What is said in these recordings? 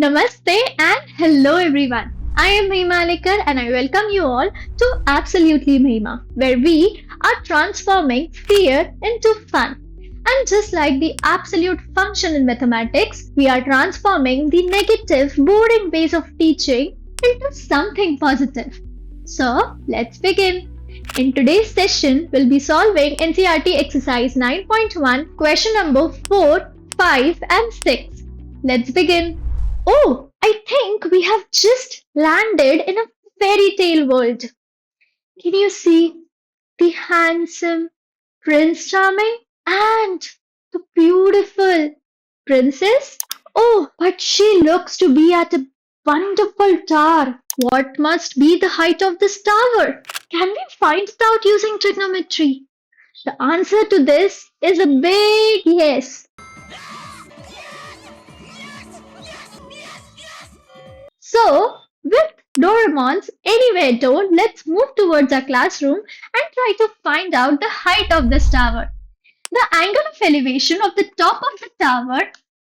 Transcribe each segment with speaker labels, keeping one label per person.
Speaker 1: Namaste and hello everyone. I am Mahima Alekar and I welcome you all to Absolutely Mahima, where we are transforming fear into fun. And just like the absolute function in mathematics, we are transforming the negative, boring ways of teaching into something positive. So, let's begin. In today's session, we'll be solving NCERT exercise 9.1, question number 4, 5, and 6. Let's begin. Oh, I think we have just landed in a fairy tale world. Can you see the handsome Prince Charming and the beautiful princess? Oh, but she looks to be at a wonderful tower. What must be the height of this tower? Can we find it out using trigonometry? The answer to this is a big yes. So, with Doraemon's Anywhere Door, let's move towards our classroom and try to find out the height of this tower. The angle of elevation of the top of the tower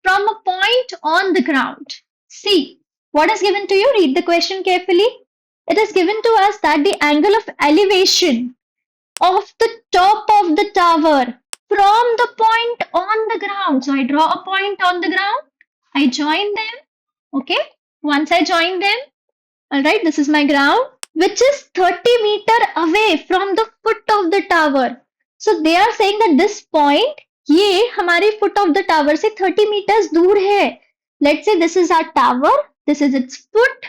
Speaker 1: from a point on the ground. See, what is given to you? Read the question carefully. It is given to us that the angle of elevation of the top of the tower from the point on the ground. So I draw a point on the ground. I join them. Okay. Once I join them, all right, this is my ground, which is 30 meter away from the foot of the tower. So they are saying that this point, ये हमारे foot of the tower से 30 meters दूर है. Let's say this is our tower, this is its foot.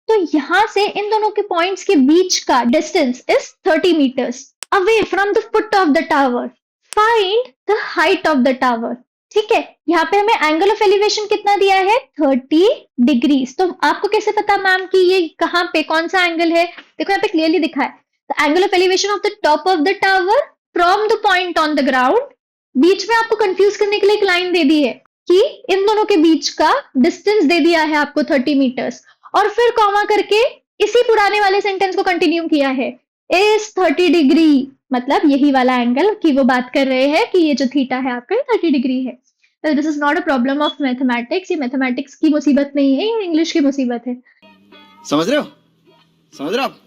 Speaker 1: तो यहाँ से इन दोनों के points के बीच का distance is 30 meters away from the foot of the tower. Find the height of the tower. ठीक है, यहाँ पे हमें एंगल ऑफ एलिवेशन कितना दिया है 30 डिग्रीज. तो आपको कैसे पता मैम कि ये कहाँ पे कौन सा एंगल है? देखो यहाँ पे क्लियरली दिखा है the angle of elevation of the top of the tower from the point on the ground. बीच में आपको कंफ्यूज करने के लिए एक लाइन दे दी है कि इन दोनों के बीच का डिस्टेंस दे दिया है आपको 30 मीटर्स और फिर कॉमा करके इसी पुराने वाले सेंटेंस को कंटिन्यू किया है इज 30 डिग्री. मतलब यही वाला एंगल की वो बात कर रहे हैं कि ये जो थीटा है आपका 30 डिग्री है. This is not a problem of mathematics. ये मैथमेटिक्स की मुसीबत नहीं है, ये इंग्लिश की मुसीबत है.
Speaker 2: समझ रहे हो? समझ रहे हो आप?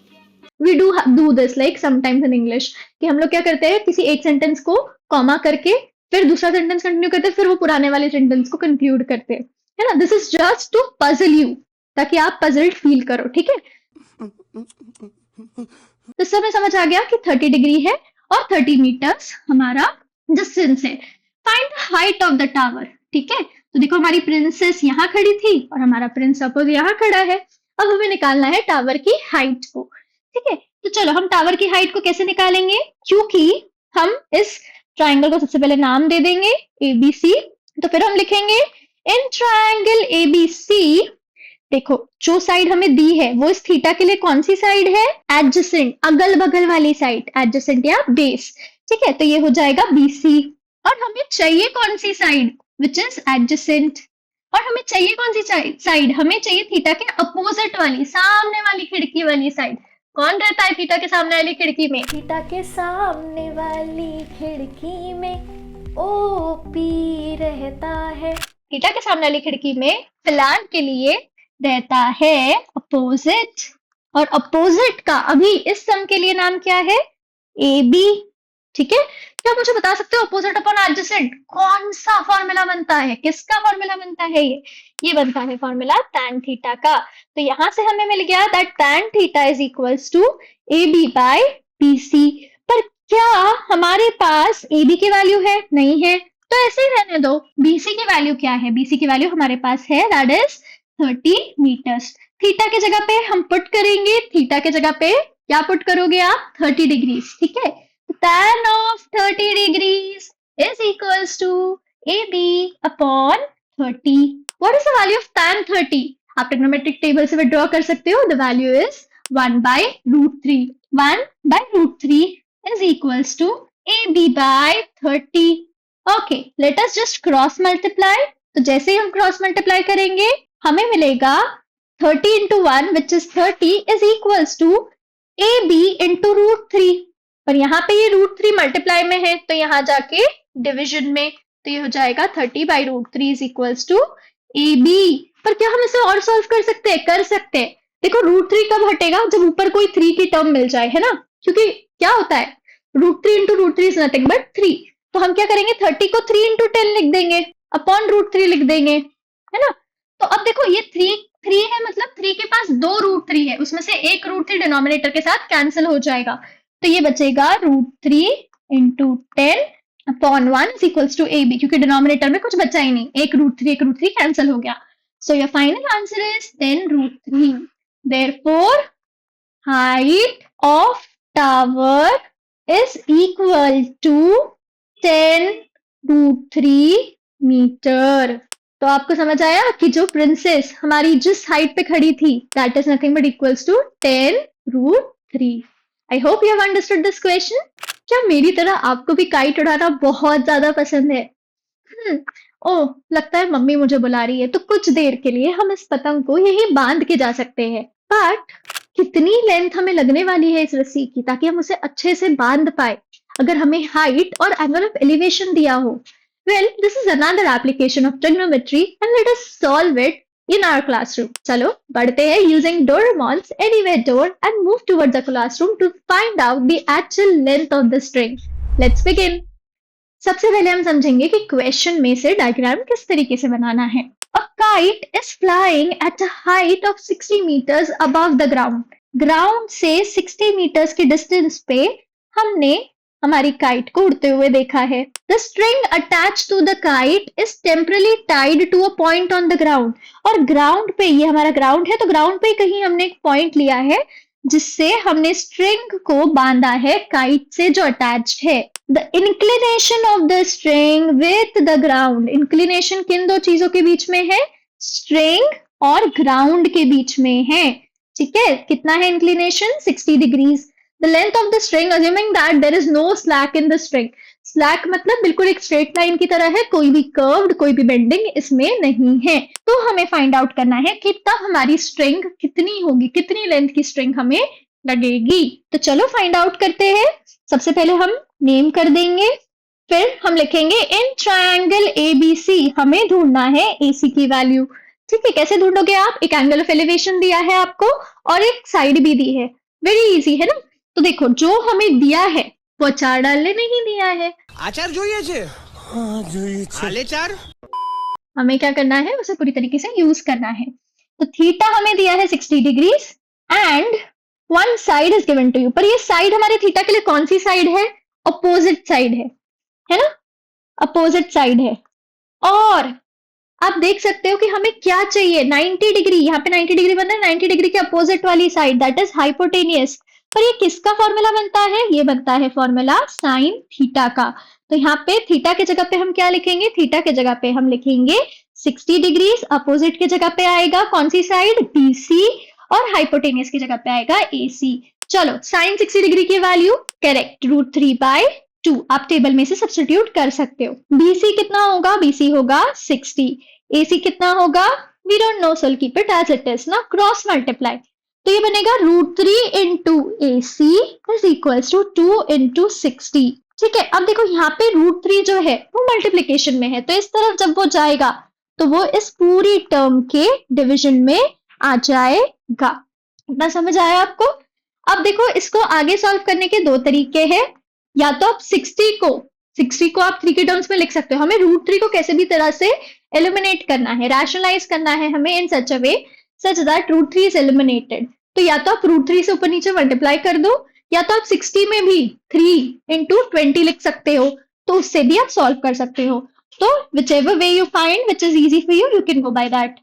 Speaker 1: We do this like sometimes in English कि हम लोग क्या करते हैं किसी एक सेंटेंस को कॉमा करके फिर दूसरा सेंटेंस कंटिन्यू करते हैं फिर वो पुराने वाले सेंटेंस को कंक्लूड करते हैं, है ना. This is just to puzzle you ताकि आप पजल्ड फील करो. ठीक है, तो सब में समझ आ गया कि 30 डिग्री है और 30 मीटर्स हमारा डिस्टेंस है. Find the height of the tower. ठीक है, तो देखो हमारी प्रिंसेस यहाँ खड़ी थी और हमारा प्रिंस सपोज यहाँ खड़ा है. अब हमें निकालना है टावर की हाइट को. ठीक है, तो चलो हम टावर की हाइट को कैसे निकालेंगे, क्योंकि हम इस ट्राइंगल को सबसे पहले नाम दे देंगे ABC. तो फिर हम लिखेंगे इन ट्राइंगल ABC. देखो जो साइड हमें दी है वो इस थीटा के लिए कौन सी साइड है? एडजेसेंट, अगल बगल वाली साइड, एडजेसेंट या बेस. ठीक है, तो ये हो जाएगा BC. और हमें चाहिए कौन सी साइड? Which is adjacent. और हमें चाहिए कौन सी साइड? हमें चाहिए थीटा के अपोजिट वाली, सामने वाली खिड़की वाली साइड. कौन रहता है थीटा के सामने वाली खिड़की में?
Speaker 3: थीटा के सामने वाली खिड़की में OP रहता है.
Speaker 1: थीटा के सामने वाली खिड़की में फिलहाल के लिए रहता है अपोजिट. और अपोजिट का अभी इस सम के लिए नाम क्या है? AB. ठीक है, क्या मुझे बता सकते हो अपोजिट अपॉन एडजेसेंट कौन सा फॉर्मूला बनता है? किसका फॉर्मूला बनता है? ये बनता है फॉर्मूला tan थीटा का. तो यहां से हमें मिल गया that tan theta is equals to AB by BC. पर क्या हमारे पास AB की वैल्यू है? नहीं है, तो ऐसे ही रहने दो. BC की वैल्यू क्या है? BC की वैल्यू हमारे पास है दैट इज 30 मीटर्स. थीटा के जगह पे हम पुट करेंगे, थीटा के जगह पे क्या पुट करोगे आप? 30 डिग्रीज. ठीक है, tan of 30 degrees is equals to AB upon 30. What is the value of tan 30? आप ट्रिग्नोमेट्रिक टेबल से विड्रॉ कर सकते हो. The value is 1 by root 3. 1 by root 3 is equals to AB by 30. Okay, let us just cross multiply. तो जैसे ही हम cross multiply करेंगे हमें मिलेगा 30 into 1 which is 30 is equals to AB into root 3. पर यहाँ पे ये √3 मल्टीप्लाई में है तो यहाँ जाके डिविजन में, तो ये हो जाएगा 30 by √3 is equals to AB. पर क्या हम इसे और सॉल्व कर सकते हैं? कर सकते हैं। देखो √3 कब हटेगा? जब ऊपर कोई 3 की टर्म मिल जाए, है ना? क्योंकि क्या होता है, √3 इंटू √3 इज नथिंग बट 3। तो हम क्या करेंगे, 30 को 3 इंटू 10 लिख देंगे, अपॉन √3 लिख देंगे, है ना? तो अब देखो ये 3 है, मतलब 3 के पास 2 √3 है, उसमें से एक √3 डिनोमिनेटर के साथ कैंसिल हो जाएगा, तो ये बचेगा √3 into 10 upon 1 is equals to AB, क्योंकि डिनोमिनेटर में कुछ बचा ही नहीं, एक √3 कैंसिल हो गया। So your final answer is 10 √3। Therefore, height of tower is equal to 10 √3 metre. तो आपको समझ आया कि जो प्रिंसेस हमारी जिस हाइट पे खड़ी थी, that is nothing but equals to 10 √3। I hope you have understood this question. क्या मेरी तरह आपको भी काइट उड़ाना बहुत ज्यादा पसंद है? ओह, लगता है मम्मी मुझे बुला रही है, तो कुछ देर के लिए हम इस पतंग को यहीं बांध के जा सकते हैं। बट कितनी लेंथ हमें लगने वाली है इस रस्सी की, ताकि हम उसे अच्छे से बांध पाए, अगर हमें हाइट और एंगल ऑफ एलिवेशन दिया हो? Well, this is another application of trigonometry and let us solve it in our classroom. चलो बढ़ते हैं using Doraemon's Anywhere door and move towards the classroom to find out the actual length of the string. Let's begin. सबसे पहले हम समझेंगे कि question में से डायग्राम किस तरीके से बनाना है। A kite is flying at a height of 60 meters above the ground. Ground से 60 meters के डिस्टेंस पे हमने हमारी काइट को उड़ते हुए देखा है। The string attached to the kite is temporarily tied to a point on the ground. और ग्राउंड पे, ये हमारा ग्राउंड है, तो ग्राउंड पे कहीं हमने एक पॉइंट लिया है जिससे हमने स्ट्रिंग को बांधा है काइट से जो अटैच्ड है। The inclination of the string with the ground, inclination किन दो चीजों के बीच में है? स्ट्रिंग और ग्राउंड के बीच में है। ठीक है, कितना है inclination? 60 degrees. The length of the string, assuming that there is no slack in the string. Slack मतलब बिल्कुल एक स्ट्रेट लाइन की तरह है, कोई भी कर्व्ड, कोई भी बेंडिंग इसमें नहीं है। तो हमें फाइंड आउट करना है कि तब हमारी स्ट्रिंग कितनी होगी, कितनी लेंथ की स्ट्रिंग हमें लगेगी। तो चलो फाइंड आउट करते हैं। सबसे पहले हम नेम कर देंगे, फिर हम लिखेंगे इन ट्रायंगल ABC हमें ढूंढना है AC की वैल्यू। ठीक है, कैसे ढूंढोगे आप? एक एंगल ऑफ एलिवेशन दिया है आपको और एक साइड भी दी है, वेरी इजी है ना। तो देखो जो हमें दिया है वो अचार डालने नहीं दिया है।
Speaker 4: आचार જોઈએ છે हाले चार
Speaker 1: हमें क्या करना है, उसे पूरी तरीके से यूज करना है। तो थीटा हमें दिया है 60 degrees and one side is given to you. पर ये साइड हमारे थीटा के लिए कौन सी साइड है? अपोजिट साइड है ना? अपोजिट साइड है। और आप देख सकते हो कि हमें क्या चाहिए, 90 डिग्री। यहाँ पे 90 डिग्री बनता है, 90 डिग्री के अपोजिट वाली साइड, दैट इज हाइपोटेनियस। पर ये किसका फॉर्मूला बनता है? ये बनता है फॉर्मूला साइन थीटा का। तो यहाँ पे थीटा के जगह पे हम क्या लिखेंगे? थीटा के जगह पे हम लिखेंगे 60 डिग्रीज, अपोजिट के जगह पे आएगा कौन सी साइड? BC, और हाइपोटेनियस की जगह पे आएगा AC। चलो साइन 60 डिग्री की वैल्यू करेक्ट, √3/2 आप टेबल में से सब्स्टिट्यूट कर सकते हो। BC कितना होगा? BC होगा 60। AC कितना होगा? We don't know, so keep it as it is ना, क्रॉस मल्टीप्लाई। तो ये बनेगा √3 into AC is equals to 2 into 60। ठीक है, अब देखो यहाँ पे √3 जो है वो मल्टीप्लीकेशन में है, तो इस तरफ जब वो जाएगा तो वो इस पूरी टर्म के डिवीजन में आ जाएगा। इतना समझ आया आपको? अब देखो इसको आगे सॉल्व करने के दो तरीके हैं। या तो आप 60 को आप 3 के टर्म्स में लिख सकते हो। हमें √3 को कैसे भी तरह से एलिमिनेट करना है, रैशनलाइज करना है हमें इन सच अ वे सच दैट √3 इज एलिमिनेटेड। तो या तो आप √3 से ऊपर नीचे मल्टीप्लाई कर दो, या तो आप 60 में भी 3 इंटू 20 लिख सकते हो, तो उससे भी आप सॉल्व कर सकते हो। तो whichever way you find which is easy for you, you can go by that.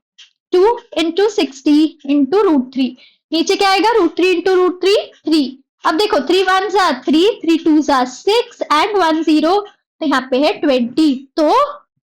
Speaker 1: 2 into 60 into √3, नीचे क्या आएगा? √3 into √3 3। अब देखो 3 1s are 3, 3 2s are 6 and 1 0, तो यहाँ पे है 20, तो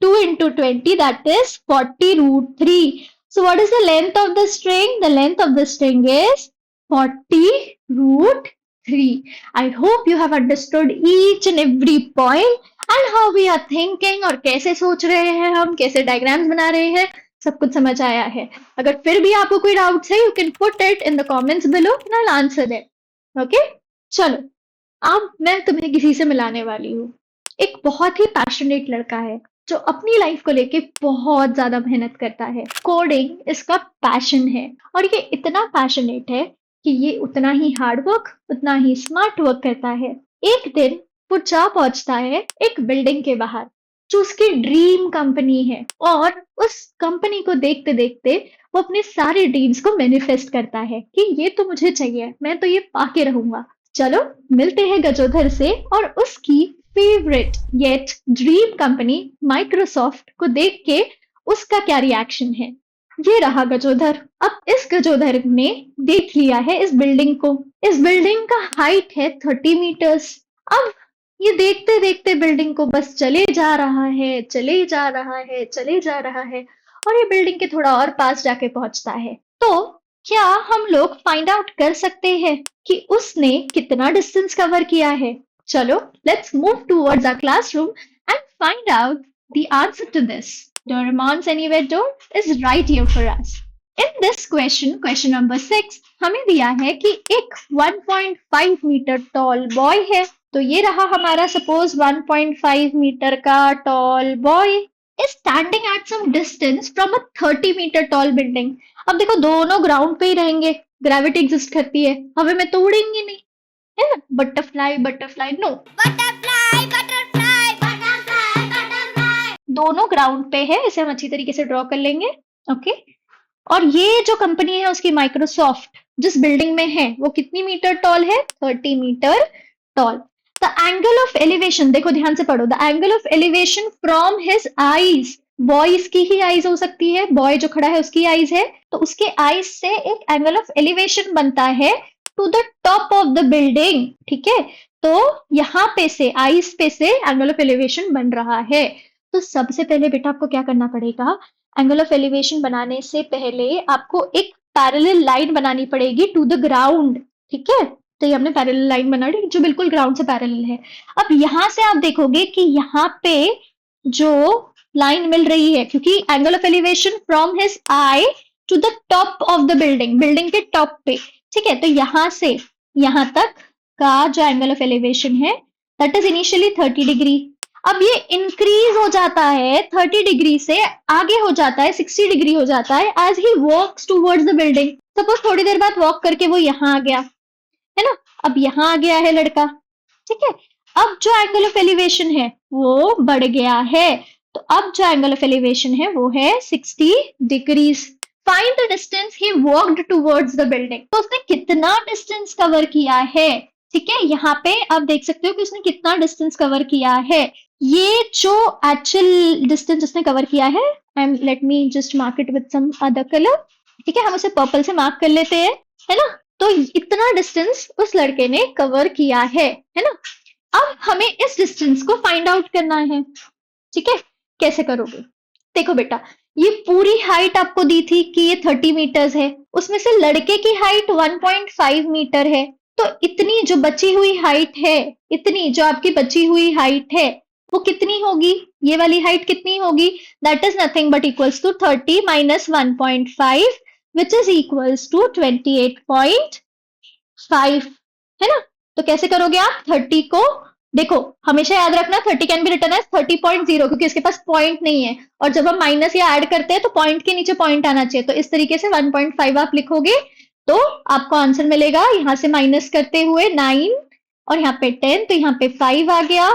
Speaker 1: 2 into 20 that is 40 √3. So what is the length of the string? The length of the string is 40 √3. I hope you have understood each and every point and how we are thinking, और कैसे सोच रहे हैं हम, कैसे diagrams बना रहे हैं, सब कुछ समझ आया है। अगर फिर भी आपको कोई डाउट्स है, you can put it in the comments below and I'll answer them. Okay? चलो अब मैं तुम्हें किसी से मिलाने वाली हूँ। एक बहुत ही पैशनेट लड़का है, जो अपनी लाइफ को लेके बहुत ज्यादा मेहनत करता है। कोडिंग इसका पैशन है और ये इतना पैशनेट है कि ये उतना ही हार्ड वर्क, उतना ही स्मार्ट वर्क करता है। एक दिन वो जा पहुंचता है एक बिल्डिंग के बाहर जो उसकी ड्रीम कंपनी है, और उस कंपनी को देखते देखते वो अपने सारे ड्रीम्स को मैनिफेस्ट करता है कि ये तो मुझे चाहिए, मैं तो ये पाके रहूंगा। चलो मिलते हैं गजोधर से और उसकी favourite yet dream company Microsoft को देख के उसका क्या रिएक्शन है। ये रहा गजोधर। अब इस गजोधर ने देख लिया है इस बिल्डिंग को। इस बिल्डिंग का हाइट है 30 मीटर्स। अब ये देखते देखते बिल्डिंग को बस चले जा रहा है, चले जा रहा है, चले जा रहा है, और ये बिल्डिंग के थोड़ा और पास जाके पहुंचता है। तो क्या हम लोग फाइंड आउट कर सकते हैं कि उसने कितना डिस्टेंस कवर किया है? चलो let's move towards our classroom and find out the answer to this. Doraemon's Anywhere Door is right here for us. In this question number 6, हमें दिया है कि एक 1.5 मीटर टॉल बॉय है। तो ये रहा हमारा सपोज 1.5 मीटर का tall boy is standing at some distance from a 30 metre tall building. अब देखो दोनों ग्राउंड पे ही रहेंगे, ग्रेविटी एग्जिस्ट करती है, हवा में तो उड़ेंगे नहीं, है ना? Butterfly butterfly no,
Speaker 3: butterfly butterfly butterfly butterfly.
Speaker 1: दोनों ग्राउंड पे है, इसे हम अच्छी तरीके से ड्रॉ कर लेंगे। ओके, और ये जो कंपनी है उसकी माइक्रोसॉफ्ट जिस बिल्डिंग में है वो कितनी मीटर टॉल है? 30 metre tall. The angle of elevation, देखो ध्यान से पढ़ो, the angle of elevation from his eyes, boys की ही आईज हो सकती है, बॉय जो खड़ा है उसकी आईज है, तो उसके आईज से एक एंगल ऑफ एलिवेशन बनता है to the top of the building. ठीक है, तो यहाँ पे से आईज पे से एंगल ऑफ एलिवेशन बन रहा है। तो सबसे पहले बेटा आपको क्या करना पड़ेगा? एंगल ऑफ एलिवेशन बनाने से पहले आपको एक पैरेलल लाइन बनानी पड़ेगी टू द ग्राउंड। ठीक है, तो ये हमने पैरेलल लाइन बना ली जो बिल्कुल ग्राउंड से पैरेलल है। अब यहां से आप देखोगे कि यहाँ पे जो लाइन मिल रही है, क्योंकि angle of elevation from his eye to the top of the building, building के टॉप पे। ठीक है, तो यहां से यहां तक का जो एंगल ऑफ एलिवेशन है दैट इज इनिशियली 30 डिग्री। अब ये इंक्रीज हो जाता है 30 डिग्री से, आगे हो जाता है 60 डिग्री हो जाता है as he walks towards the building. Suppose थोड़ी देर बाद वॉक करके वो यहाँ आ गया, है ना? अब यहाँ आ गया है लड़का। ठीक है, अब जो एंगल ऑफ एलिवेशन है वो बढ़ गया है, तो अब जो एंगल ऑफ एलिवेशन है वो है 60 degrees. Find the distance he walked towards the building. तो उसने कितना डिस्टेंस कवर किया है? ठीक है, यहाँ पे आप देख सकते हो कि उसने कितना डिस्टेंस कवर किया है। ये जो एक्चुअल डिस्टेंस उसने कवर किया है, let me just mark it with some other colour. ठीक है, हम उसे पर्पल से मार्क कर लेते हैं, है ना? तो इतना डिस्टेंस उस लड़के ने कवर किया है ना? अब हमें इस डिस्टेंस को फाइंड आउट करना है। ठीक है, कैसे करोगे? देखो बेटा, ये पूरी हाइट आपको दी थी कि ये 30 मीटर्स है, उसमें से लड़के की हाइट 1.5 मीटर है, तो इतनी जो बची हुई हाइट है, इतनी जो आपकी बची हुई हाइट है वो कितनी होगी? ये वाली हाइट कितनी होगी? That is nothing but equals to 30 minus 1.5 which is equals to 28.5, है ना? तो कैसे करोगे आप? 30 को देखो, हमेशा याद रखना 30 कैन बी रिटन एज 30.0 क्योंकि इसके पास पॉइंट नहीं है, और जब हम माइनस या ऐड करते हैं तो पॉइंट के नीचे पॉइंट आना चाहिए। तो इस तरीके से 1.5 आप लिखोगे तो आपको आंसर मिलेगा, यहाँ से माइनस करते हुए 9 और यहाँ पे 10, तो यहाँ पे 5 आ गया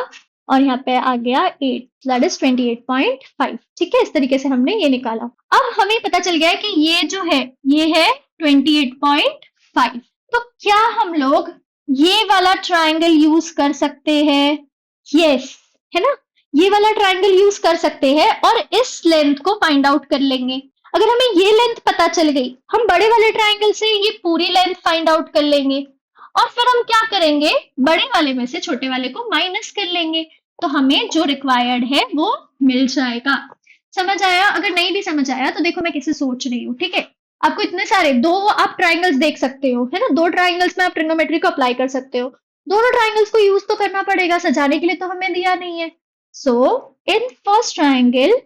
Speaker 1: और यहाँ पे आ गया 8, दैट इज 28.5। ठीक है, इस तरीके से हमने ये निकाला। अब हमें पता चल गया है कि ये जो है ये है 28.5। तो क्या हम लोग ये वाला ट्रायंगल यूज कर सकते हैं? यस, है ना? ये वाला ट्रायंगल यूज कर सकते हैं और इस लेंथ को फाइंड आउट कर लेंगे। अगर हमें ये लेंथ पता चल गई, हम बड़े वाले ट्रायंगल से ये पूरी लेंथ फाइंड आउट कर लेंगे और फिर हम क्या करेंगे? बड़े वाले में से छोटे वाले को माइनस कर लेंगे, तो हमें जो रिक्वायर्ड है वो मिल जाएगा। समझ आया? अगर नहीं भी समझ आया तो देखो मैं कैसे सोच रही हूँ। ठीक है, आपको इतने सारे दो आप ट्रायंगल्स देख सकते हो, है ना? दो ट्रायंगल्स में आप ट्रिग्नोमेट्री को अप्लाई कर सकते हो। दोनों ट्रायंगल्स को यूज तो करना पड़ेगा, सजाने के लिए तो हमें दिया नहीं है। So in first triangle,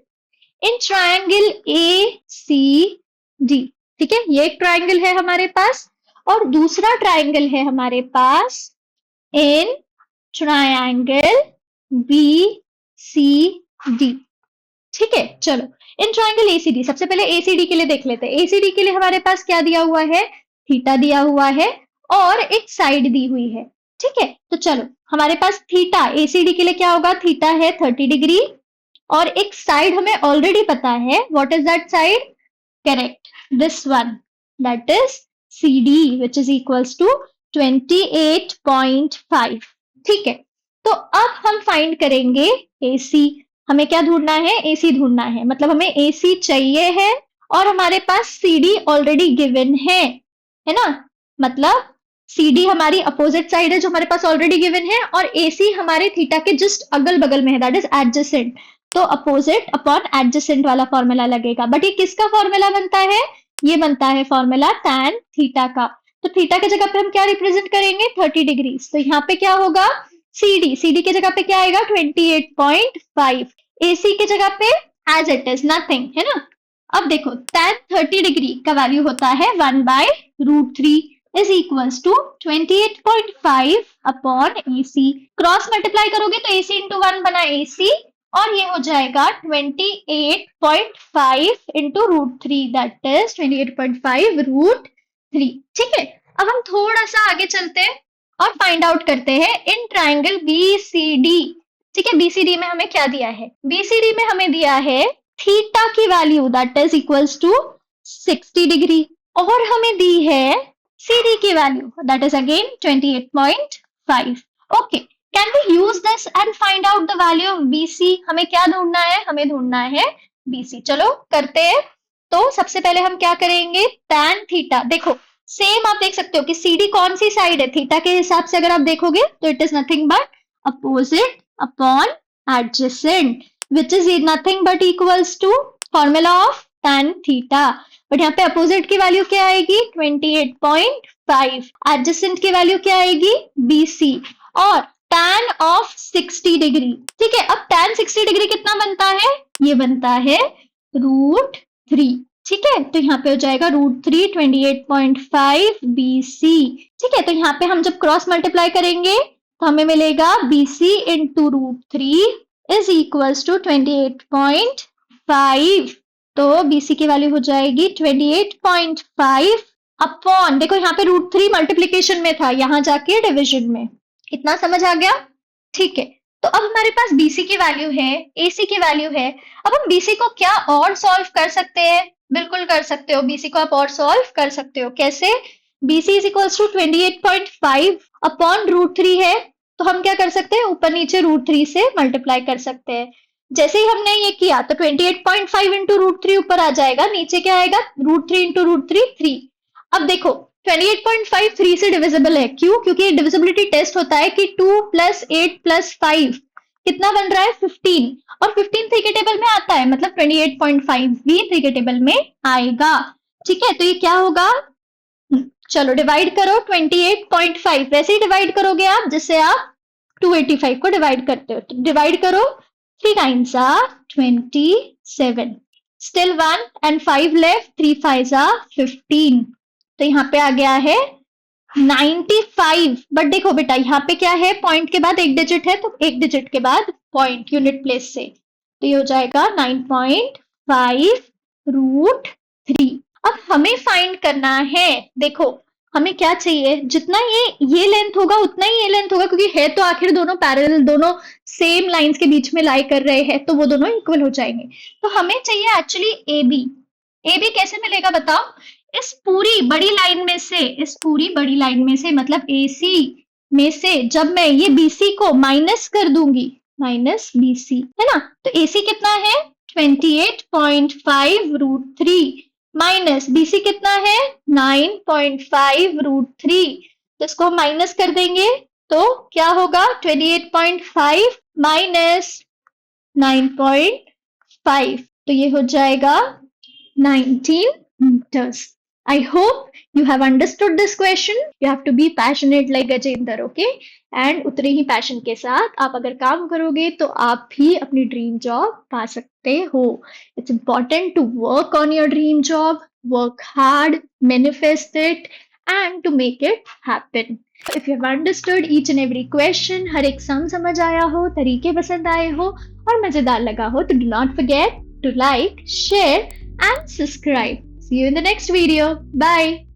Speaker 1: in triangle ACD, ठीक है, ये एक ट्रायंगल है हमारे पास, और दूसरा ट्रायंगल है हमारे पास इन ट्रायंगल BCD। ठीक है, चलो इन ट्राइंगल एसीडी सबसे पहले एसीडी के लिए देख लेते हैं। एसीडी के लिए हमारे पास क्या दिया हुआ है, थीटा दिया हुआ है और एक साइड दी हुई है। ठीक है, तो चलो हमारे पास थीटा एसीडी के लिए क्या होगा, थीटा है 30 डिग्री और एक साइड हमें ऑलरेडी पता है, what is that side, correct, this one, that is CD which is equals to 28.5। ठीक है, तो अब हम फाइंड करेंगे AC। हमें क्या ढूंढना है, AC ढूंढना है, मतलब हमें AC चाहिए है और हमारे पास CD ऑलरेडी गिवन है ना, मतलब CD हमारी अपोजिट साइड है जो हमारे पास ऑलरेडी गिवन है और AC हमारे थीटा के जस्ट अगल बगल में है, दैट इज एडजेसेंट। तो अपोजिट अपॉन एडजेसेंट वाला फॉर्मूला लगेगा। बट ये किसका फॉर्मूला बनता है, ये बनता है फॉर्मूला tan थीटा का। तो थीटा के जगह पे हम क्या रिप्रेजेंट करेंगे, 30 डिग्री। तो यहाँ पे क्या होगा, CD के जगह पे क्या आएगा 28.5, AC के जगह पे एज इट इज नथिंग, है ना। अब देखो tan 30 डिग्री का वैल्यू होता है 1/√3 is equals to 28.5 upon AC। Cross multiply करोगे तो AC इंटू 1 बना AC और ये हो जाएगा 28.5 इंटू √3 दैट इज 28.5√3। ठीक है, अब हम थोड़ा सा आगे चलते हैं और फाइंड आउट करते हैं इन ट्राइंगल BCD। ठीक है, BCD में हमें क्या दिया है, BCD में हमें दिया है थीटा की value that is equals to 60 degree और हमें दी है CD की value that is again 28.5। Okay, can we use this and find out the value of BC। हमें क्या ढूंढना है, हमें ढूंढना है BC। चलो करते हैं। तो सबसे पहले हम क्या करेंगे, tan थीटा, देखो सेम आप देख सकते हो कि CD कौन सी साइड है, थीटा के हिसाब से अगर आप देखोगे तो it is nothing but opposite upon adjacent which is nothing but equals to formula of tan theta. But यहाँ पे अपोजिट की वैल्यू क्या आएगी 28.5, एडजेसेंट की वैल्यू क्या आएगी BC और tan ऑफ 60 डिग्री। ठीक है, अब tan 60 डिग्री कितना बनता है, ये बनता है √3। ठीक है, तो यहाँ पे हो जाएगा √3 28.5 BC। ठीक है, तो यहाँ पे हम जब क्रॉस मल्टीप्लाई करेंगे तो हमें मिलेगा BC into √3 is equals to 28.5। तो BC की वैल्यू हो जाएगी 28.5 अपॉन, देखो यहाँ पे √3 मल्टीप्लीकेशन में था, यहाँ जाके डिविजन में। इतना समझ आ गया। ठीक है, तो अब हमारे पास BC की वैल्यू है, AC की वैल्यू है। अब हम BC को क्या और सॉल्व कर सकते हैं, बिल्कुल कर सकते हो, BC को आप और सॉल्व कर सकते हो। कैसे, BC is equals to 28.5 upon √3 है, तो हम क्या कर सकते हैं, ऊपर नीचे √3 से मल्टीप्लाई कर सकते हैं। जैसे ही हमने ये किया तो 28.5 इंटू √3 ऊपर आ जाएगा, नीचे क्या आएगा √3 इंटू √3 3। अब देखो 28.5 3 से डिविजिबल है, क्यों, क्योंकि डिविजिबिलिटी टेस्ट होता है कि 2 + 8 + 5 कितना बन रहा है 15 और 15 3 के टेबल में आता है, मतलब 28.5 भी 3 के टेबल में आएगा। ठीक है, तो ये क्या होगा, चलो डिवाइड करो 28.5, वैसे ही डिवाइड करोगे आप जिससे आप 285 को डिवाइड करते हो। तो डिवाइड करो, 3 9s are 27, still 1 and 5 left, 3 5s are 15। तो यहाँ पे आ गया है 95। बट देखो बेटा यहाँ पे क्या है, पॉइंट के बाद एक डिजिट है, तो एक डिजिट के बाद पॉइंट यूनिट प्लेस से, तो ये हो जाएगा 9.5√3। अब हमें फाइंड करना है, देखो हमें क्या चाहिए, जितना ये लेंथ होगा उतना ही ये लेंथ होगा, क्योंकि है तो आखिर दोनों पैरेलल, दोनों सेम लाइंस के बीच में लाई कर रहे हैं, तो वो दोनों इक्वल हो जाएंगे। तो हमें चाहिए एक्चुअली AB कैसे मिलेगा बताओ, इस पूरी बड़ी लाइन में से, इस पूरी बड़ी लाइन में से, मतलब AC में से जब मैं ये BC को माइनस कर दूंगी, माइनस BC, है ना, तो AC कितना है 28.5√3 माइनस BC कितना है 9.5√3। तो इसको हम माइनस कर देंगे तो क्या होगा 28.5 माइनस 9.5, तो ये हो जाएगा 19 meters. I hope you have understood this question. You have to be passionate like Gajendra, okay? And उतने ही पैशन के साथ आप अगर काम करोगे तो आप भी अपनी ड्रीम जॉब पा सकते हो। It's important to work on your dream job, work hard, manifest it, and to make it happen. If you have understood each and every question, हर एक सम समझ आया हो, तरीके पसंद आए हो और मजेदार लगा हो, तो do not forget to like, share, and subscribe. See you in the next video. Bye.